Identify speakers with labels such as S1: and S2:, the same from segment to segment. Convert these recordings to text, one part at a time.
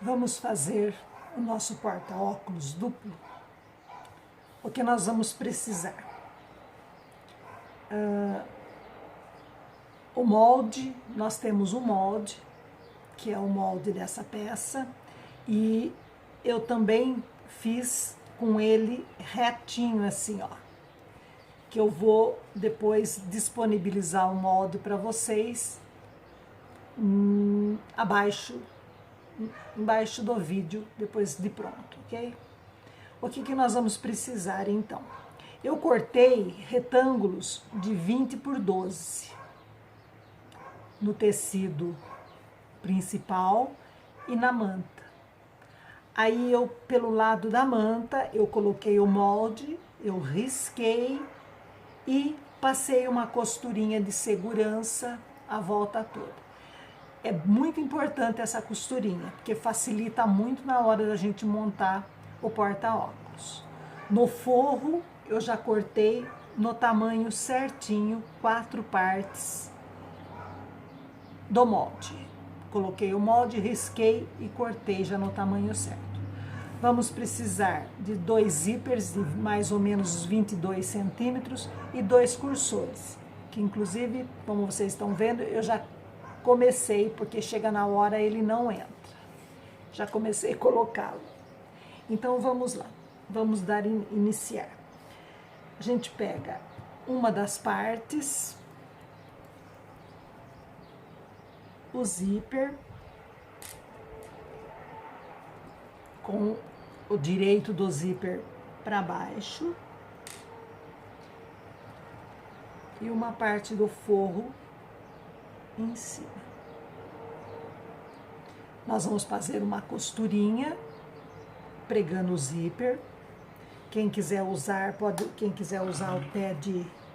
S1: Vamos fazer o nosso porta-óculos duplo. O que nós vamos precisar? O molde, nós temos um molde, que é o molde dessa peça, e eu também fiz com ele retinho assim, ó, que eu vou depois disponibilizar o molde para vocês embaixo do vídeo, depois de pronto, ok? O que nós vamos precisar então? Eu cortei retângulos de 20 por 12 no tecido principal e na manta. Aí eu, pelo lado da manta, eu coloquei o molde, eu risquei e passei uma costurinha de segurança a volta toda. É muito importante essa costurinha, porque facilita muito na hora da gente montar o porta-óculos. No forro, eu já cortei no tamanho certinho, 4 partes do molde. Coloquei o molde, risquei e cortei já no tamanho certo. Vamos precisar de 2 zíperes de mais ou menos 22 centímetros e 2 cursores, que inclusive, como vocês estão vendo, eu já comecei, porque chega na hora ele não entra. Já comecei a colocá-lo. Então vamos lá, vamos dar iniciar. A gente pega uma das partes, o zíper, com o direito do zíper para baixo, e uma parte do forro em cima. Nós vamos fazer uma costurinha pregando o zíper. Quem quiser usar o pé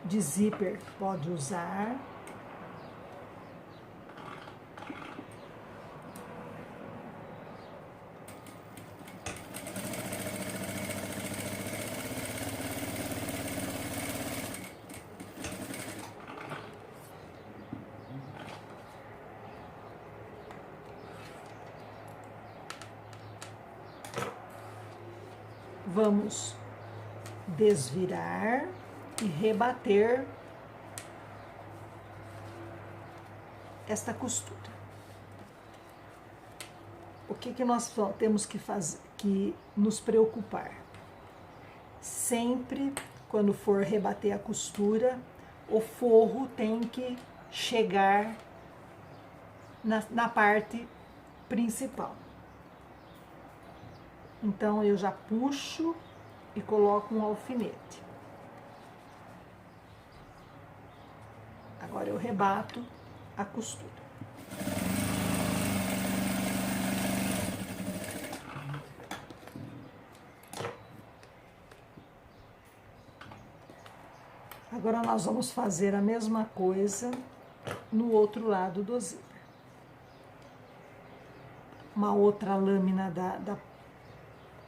S1: de zíper pode usar. Vamos desvirar e rebater esta costura. O que nós temos que fazer, que nos preocupar? Sempre, quando for rebater a costura, o forro tem que chegar na parte principal. Então, eu já puxo e coloco um alfinete. Agora, eu rebato a costura. Agora, nós vamos fazer a mesma coisa no outro lado do zíper. Uma outra lâmina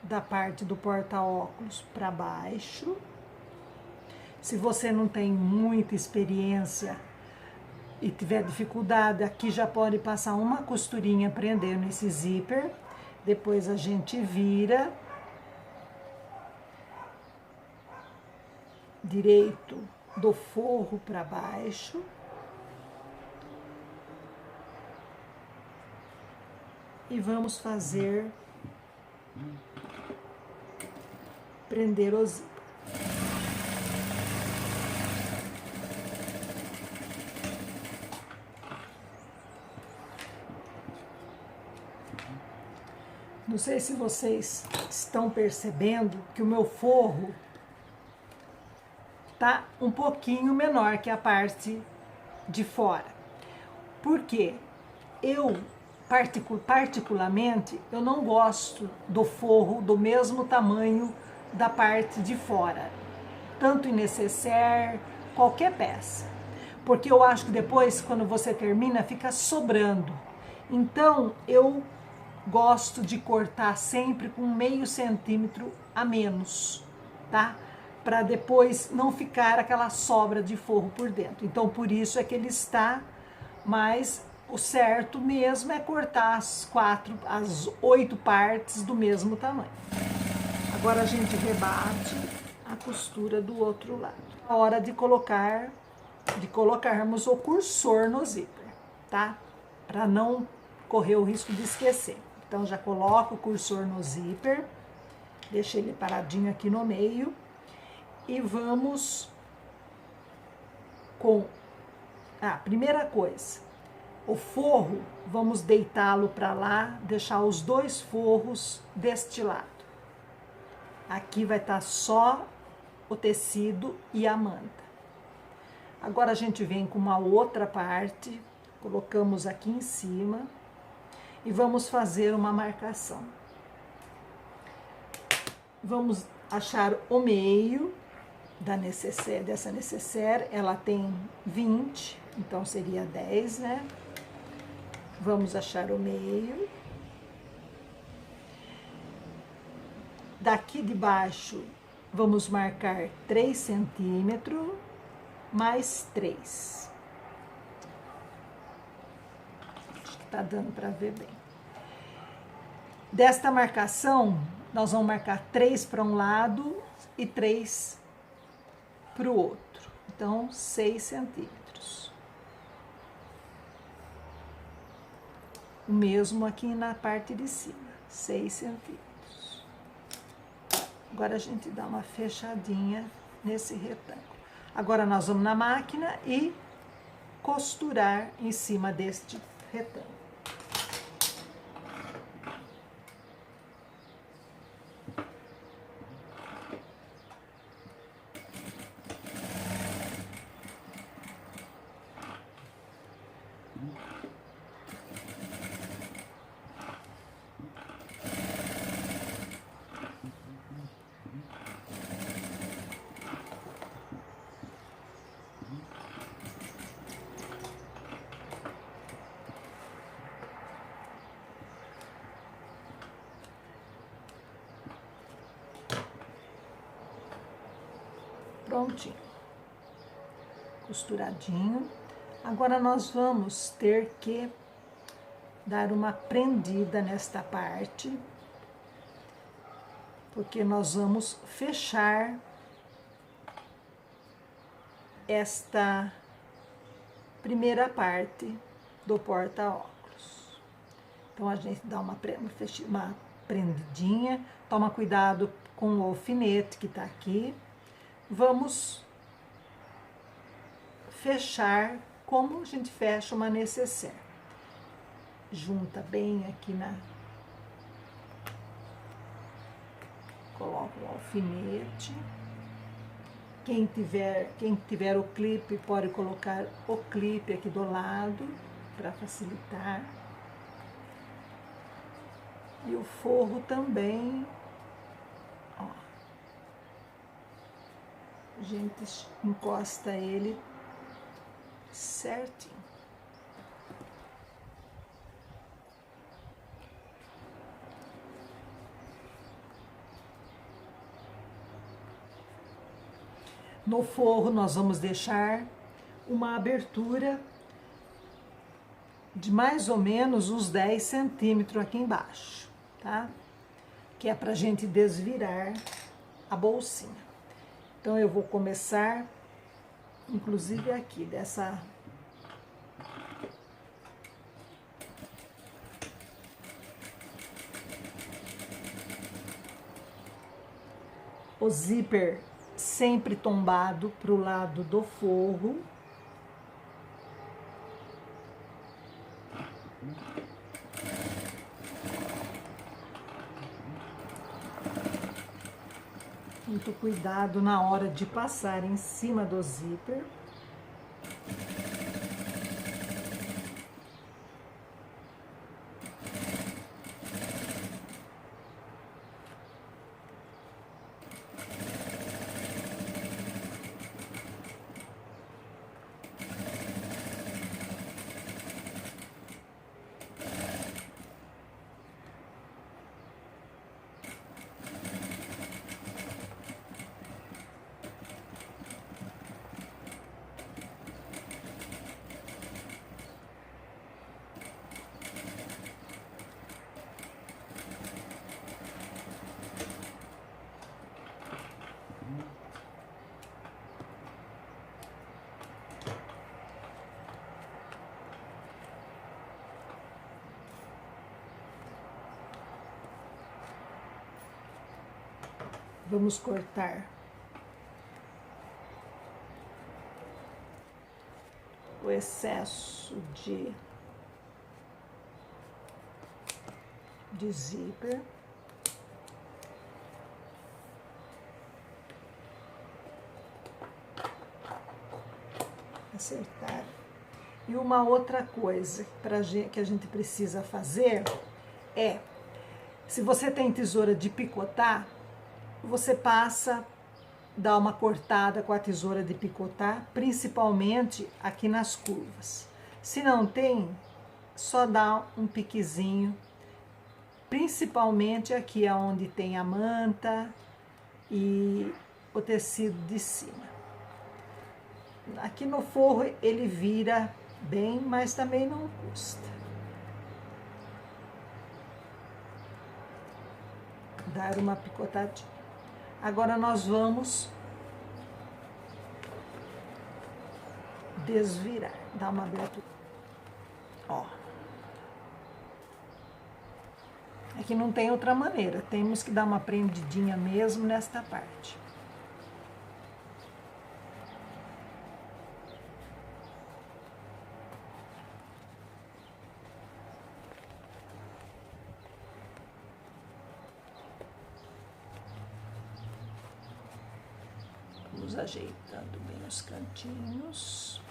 S1: da parte do porta-óculos para baixo. Se você não tem muita experiência e tiver dificuldade, aqui já pode passar uma costurinha prendendo esse zíper. Depois a gente vira direito do forro para baixo. E vamos fazer prender o zíper. Não sei se vocês estão percebendo que o meu forro tá um pouquinho menor que a parte de fora. Por quê? Eu, particularmente, eu não gosto do forro do mesmo tamanho da parte de fora, tanto em necessaire, qualquer peça, porque eu acho que depois, quando você termina, fica sobrando. Então, eu gosto de cortar sempre com meio centímetro a menos, tá? Para depois não ficar aquela sobra de forro por dentro. Então, por isso é que ele está mais o certo mesmo é cortar as 8 partes do mesmo tamanho. Agora a gente rebate a costura do outro lado. A hora de colocarmos o cursor no zíper, tá? Para não correr o risco de esquecer. Então já coloco o cursor no zíper, deixa ele paradinho aqui no meio e vamos com a primeira coisa, o forro, vamos deitá-lo para lá, deixar os 2 forros deste lado. Aqui vai estar só o tecido e a manta. Agora a gente vem com uma outra parte, colocamos aqui em cima e vamos fazer uma marcação. Vamos achar o meio dessa necessaire, ela tem 20, então seria 10, né? Vamos achar o meio. Daqui de baixo, vamos marcar 3 centímetros, mais 3. Acho que tá dando para ver bem. Desta marcação, nós vamos marcar 3 para um lado e 3 para o outro. Então, 6 centímetros. O mesmo aqui na parte de cima, 6 centímetros. Agora a gente dá uma fechadinha nesse retângulo. Agora nós vamos na máquina e costurar em cima deste retângulo. Prontinho, costuradinho. Agora nós vamos ter que dar uma prendida nesta parte, porque nós vamos fechar esta primeira parte do porta-óculos. Então a gente dá uma prendidinha, toma cuidado com o alfinete que tá aqui. Vamos fechar como a gente fecha uma necessaire. Junta bem aqui coloca o alfinete. Quem tiver o clipe pode colocar o clipe aqui do lado para facilitar. E o forro também, ó. A gente encosta ele certinho. No forro nós vamos deixar uma abertura de mais ou menos uns 10 centímetros aqui embaixo, tá? Que é pra gente desvirar a bolsinha. Então, eu vou começar, inclusive aqui, o zíper sempre tombado pro lado do forro. Muito cuidado na hora de passar em cima do zíper. Vamos cortar o excesso de zíper. Acertar. E uma outra coisa que a gente precisa fazer é, se você tem tesoura de picotar, você passa, dá uma cortada com a tesoura de picotar, principalmente aqui nas curvas. Se não tem, só dá um piquezinho, principalmente aqui onde tem a manta e o tecido de cima. Aqui no forro ele vira bem, mas também não custa. Dar uma picotadinha. Agora nós vamos desvirar, dar uma abertura. Ó. É que não tem outra maneira, temos que dar uma prendidinha mesmo nesta parte. Vamos ajeitando bem os cantinhos.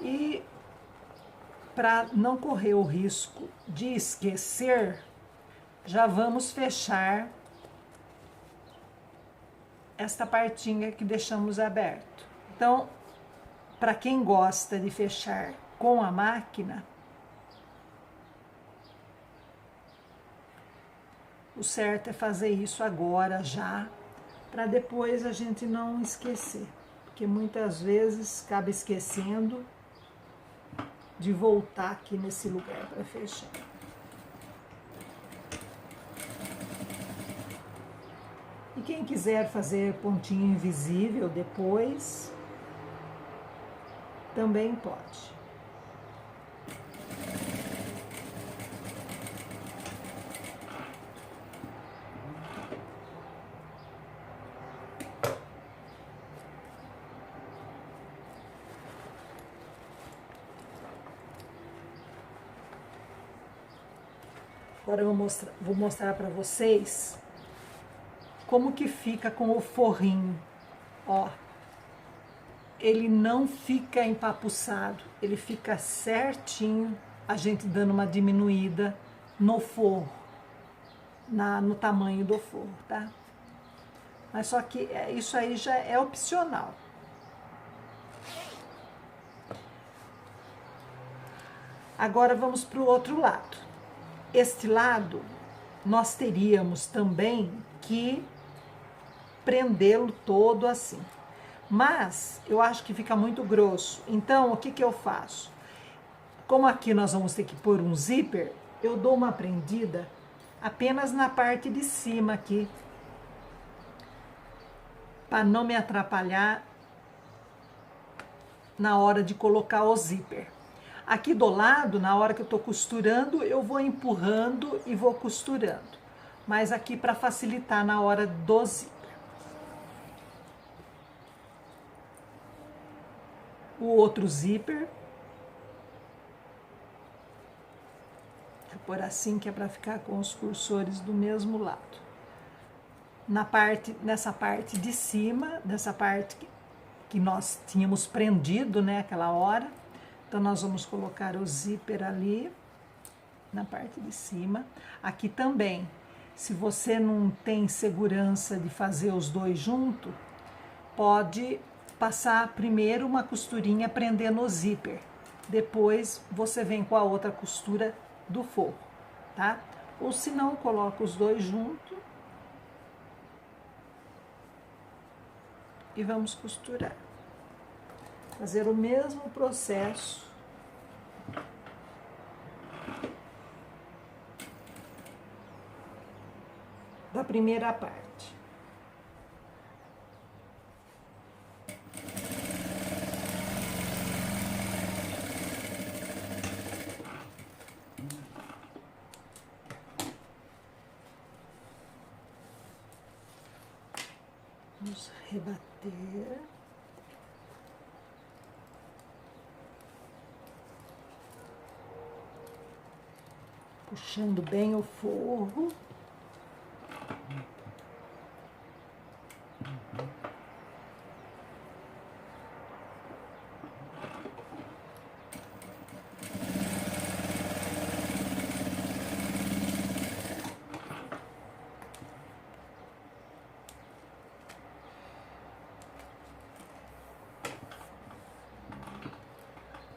S1: E para não correr o risco de esquecer, já vamos fechar esta partinha que deixamos aberto. Então, para quem gosta de fechar com a máquina, o certo é fazer isso agora já, para depois a gente não esquecer, porque muitas vezes acaba esquecendo de voltar aqui nesse lugar para fechar. E quem quiser fazer pontinho invisível depois, também pode. Agora eu vou mostrar para vocês como que fica com o forrinho. Ó, ele não fica empapuçado, ele fica certinho, a gente dando uma diminuída no forro, no tamanho do forro, tá? Mas só que isso aí já é opcional. Agora vamos para o outro lado. Este lado, nós teríamos também que prendê-lo todo assim. Mas eu acho que fica muito grosso. Então, o que que eu faço? Como aqui nós vamos ter que pôr um zíper, eu dou uma prendida apenas na parte de cima aqui, para não me atrapalhar na hora de colocar o zíper. Aqui do lado, na hora que eu tô costurando, eu vou empurrando e vou costurando. Mas aqui para facilitar na hora do zíper. O outro zíper. Vou pôr assim que é para ficar com os cursores do mesmo lado. Nessa parte de cima, nessa parte que nós tínhamos prendido, né, aquela hora. Então, nós vamos colocar o zíper ali, na parte de cima. Aqui também, se você não tem segurança de fazer os dois juntos, pode passar primeiro uma costurinha prendendo o zíper. Depois, você vem com a outra costura do forro, tá? Ou se não, coloca os dois juntos. E vamos costurar. Fazer o mesmo processo da primeira parte. Vamos rebater. Puxando bem o forro.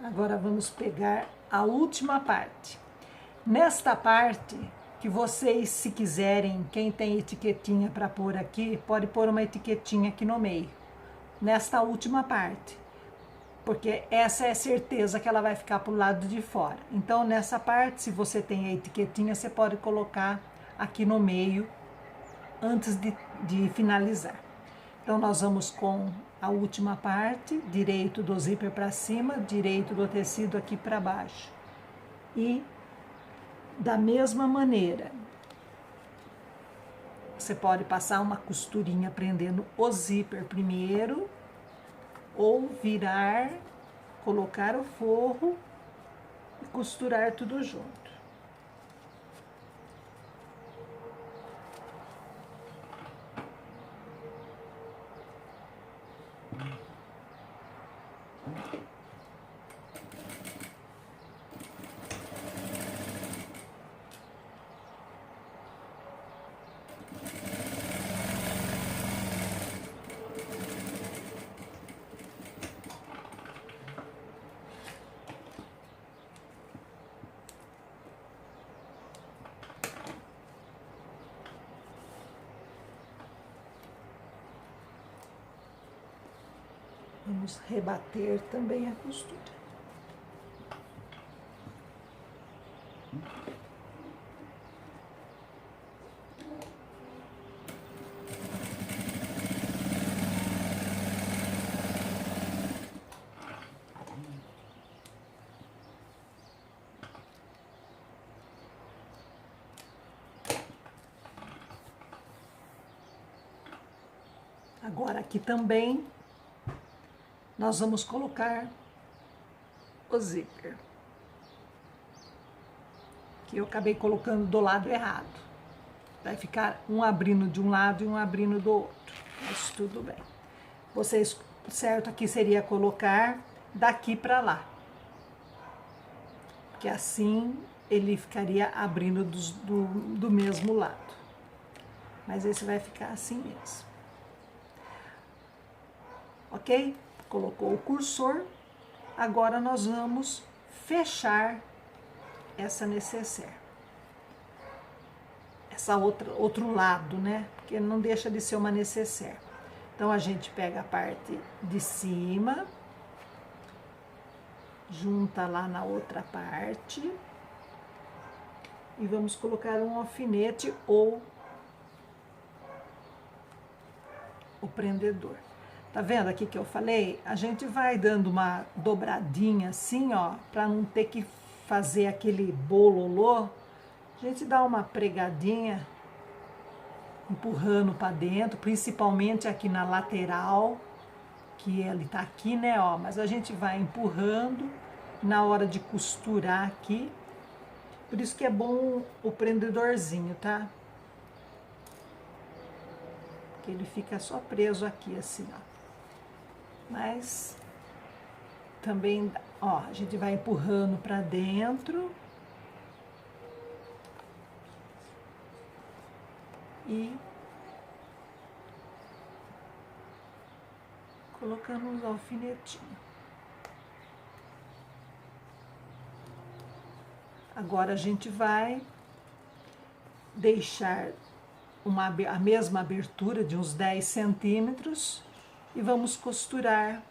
S1: Agora vamos pegar a última parte. Nesta parte, que vocês, se quiserem, quem tem etiquetinha para pôr aqui, pode pôr uma etiquetinha aqui no meio. Nesta última parte. Porque essa é certeza que ela vai ficar pro lado de fora. Então, nessa parte, se você tem a etiquetinha, você pode colocar aqui no meio, antes de finalizar. Então, nós vamos com a última parte, direito do zíper para cima, direito do tecido aqui para baixo. E, da mesma maneira, você pode passar uma costurinha prendendo o zíper primeiro, ou virar, colocar o forro e costurar tudo junto. Vamos rebater também a costura. Agora aqui também nós vamos colocar o zíper, que eu acabei colocando do lado errado. Vai ficar um abrindo de um lado e um abrindo do outro, mas tudo bem. Vocês, certo aqui seria colocar daqui para lá, porque assim ele ficaria abrindo do mesmo lado. Mas esse vai ficar assim mesmo. Ok? Colocou o cursor, agora nós vamos fechar essa necessaire. Essa outro lado, né? Porque não deixa de ser uma necessaire. Então, a gente pega a parte de cima, junta lá na outra parte e vamos colocar um alfinete ou o prendedor. Tá vendo aqui que eu falei? A gente vai dando uma dobradinha assim, ó, para não ter que fazer aquele bololô. A gente dá uma pregadinha, empurrando para dentro, principalmente aqui na lateral, que ele tá aqui, né, ó. Mas a gente vai empurrando na hora de costurar aqui. Por isso que é bom o prendedorzinho, tá? Porque ele fica só preso aqui, assim, ó. Mas também, ó, a gente vai empurrando para dentro e colocando uns alfinetinhos. Agora a gente vai deixar a mesma abertura de uns 10 centímetros e vamos costurar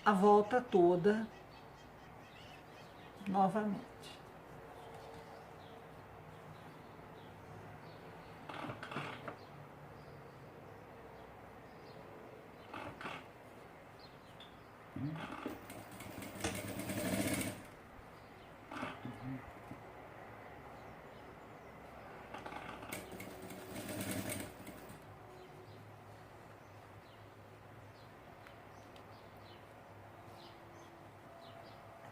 S1: a volta toda novamente.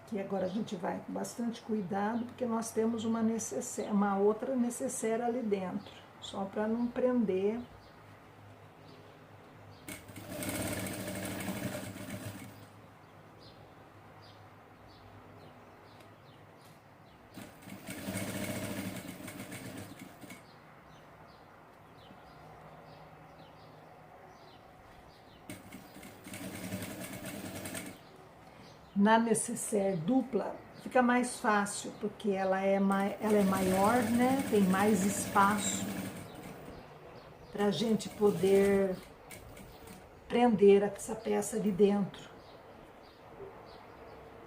S1: Que agora a gente vai com bastante cuidado, porque nós temos uma outra necessaire ali dentro, só para não prender. Na necessaire dupla fica mais fácil, porque ela é maior, né? Tem mais espaço para a gente poder prender essa peça ali dentro.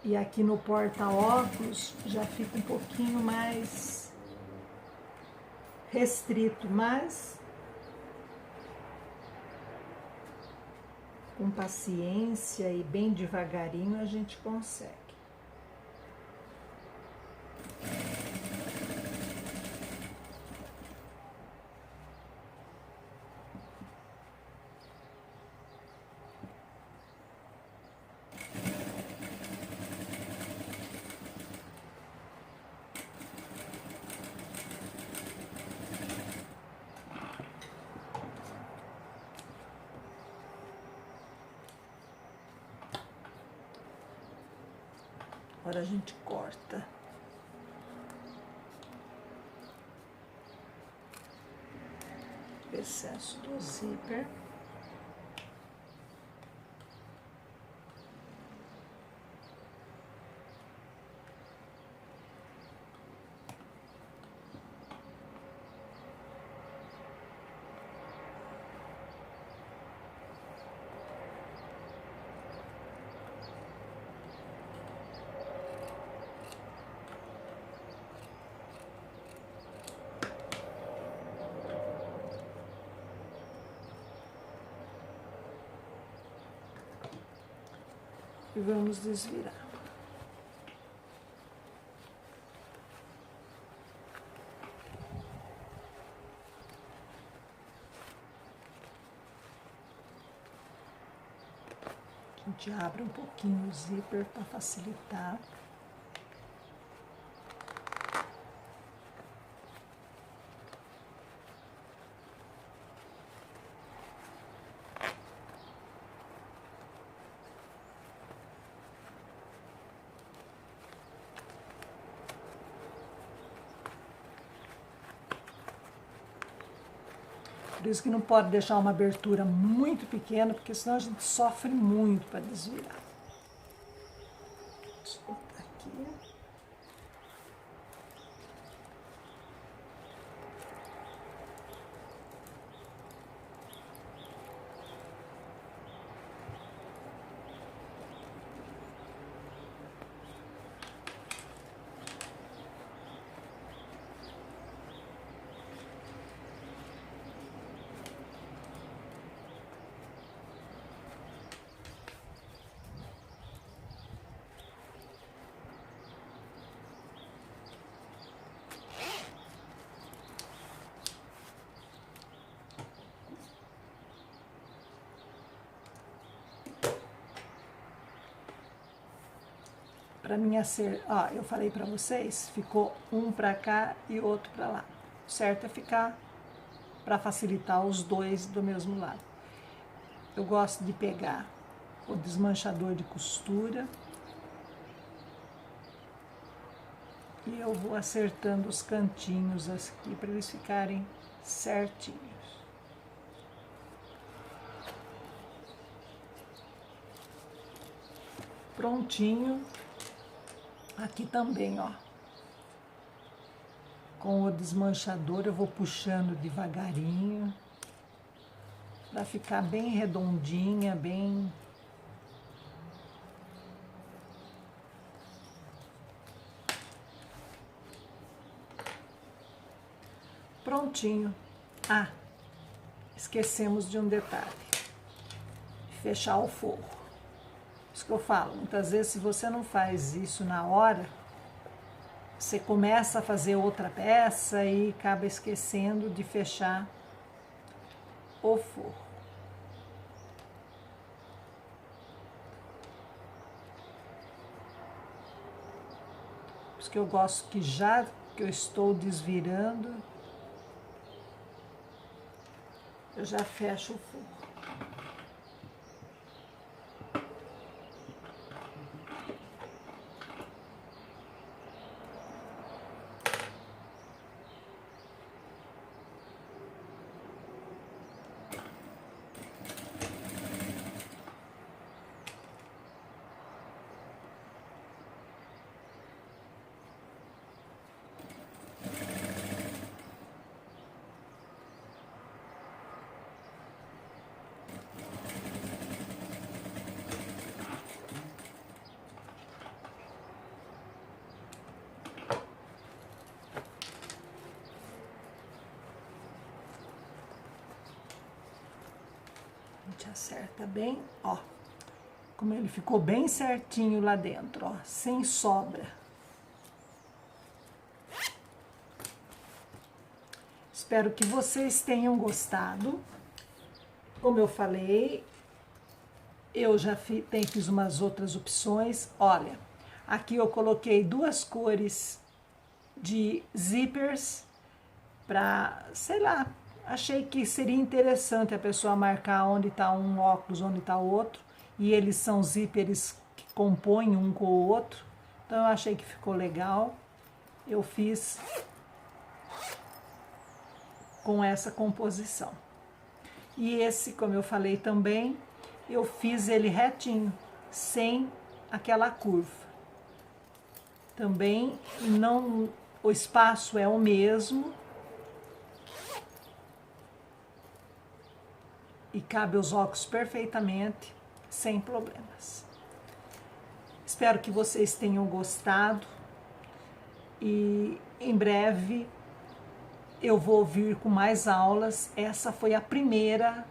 S1: E aqui no porta-óculos já fica um pouquinho mais restrito, mas com paciência e bem devagarinho a gente consegue. Agora a gente corta. O excesso do zíper. E vamos desvirar. A gente abre um pouquinho o zíper para facilitar. Por isso que não pode deixar uma abertura muito pequena, porque senão a gente sofre muito para desvirar. Deixa eu botar aqui. Para mim ó, eu falei para vocês, ficou um para cá e outro para lá. O certo é ficar para facilitar os dois do mesmo lado. Eu gosto de pegar o desmanchador de costura e eu vou acertando os cantinhos aqui para eles ficarem certinhos. Prontinho. Aqui também, ó. Com o desmanchador eu vou puxando devagarinho para ficar bem redondinha, bem... Prontinho. Ah, esquecemos de um detalhe. Fechar o forro. Isso que eu falo, muitas vezes se você não faz isso na hora, você começa a fazer outra peça e acaba esquecendo de fechar o forro. que eu gosto que já que eu estou desvirando, eu já fecho o forro. A gente acerta bem, ó, como ele ficou bem certinho lá dentro, ó, sem sobra. Espero que vocês tenham gostado. Como eu falei, eu já fiz umas outras opções. Olha, aqui eu coloquei 2 cores de zippers para, sei lá, achei que seria interessante a pessoa marcar onde está um óculos, onde está o outro, e eles são zippers que compõem um com o outro, então eu achei que ficou legal. Eu fiz com essa composição. E esse, como eu falei também, eu fiz ele retinho, sem aquela curva. Também não, o espaço é o mesmo, e cabe os óculos perfeitamente, sem problemas. Espero que vocês tenham gostado e em breve eu vou vir com mais aulas. Essa foi a primeira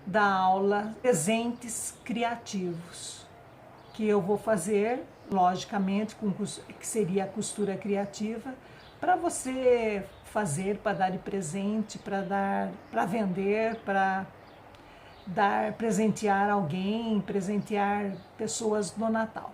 S1: da aula Presentes Criativos, que eu vou fazer, logicamente, que seria a costura criativa, para você fazer, para dar de presente, para vender, para presentear alguém, presentear pessoas no Natal.